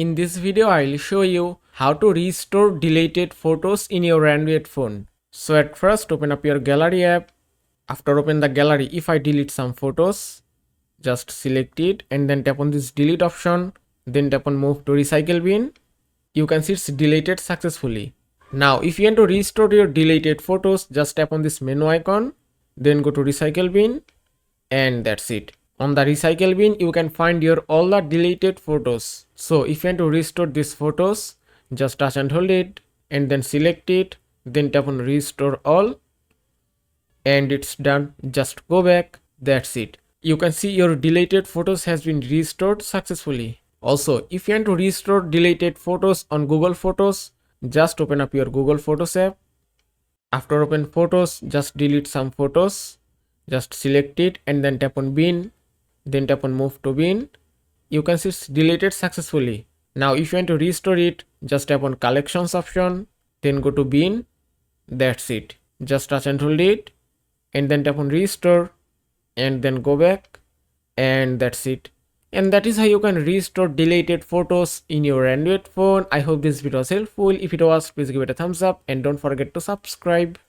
In this video, I'll show you how to restore deleted photos in your Android phone. So at first, open up your gallery app. After open the gallery, if I delete some photos, just select it and then tap on this delete option. Then tap on move to recycle bin. You can see it's deleted successfully. Now, if you want to restore your deleted photos, just tap on this menu icon. Then go to recycle bin and that's it. On the recycle bin, you can find your all the deleted photos. So if you want to restore these photos, just touch and hold it and then select it. Then tap on restore all and it's done. Just go back. That's it. You can see your deleted photos has been restored successfully. Also, if you want to restore deleted photos on Google Photos, just open up your Google Photos app. After open photos, just delete some photos. Just select it and then tap on bin. Then tap on move to bin. You can see it's deleted successfully. Now if you want to restore it, just tap on collections option. Then go to bin. That's it. Just touch and hold it and then tap on restore and then go back and that's it. And that is how you can restore deleted photos in your Android phone. I hope this video was helpful. If it was, please give it a thumbs up and don't forget to subscribe.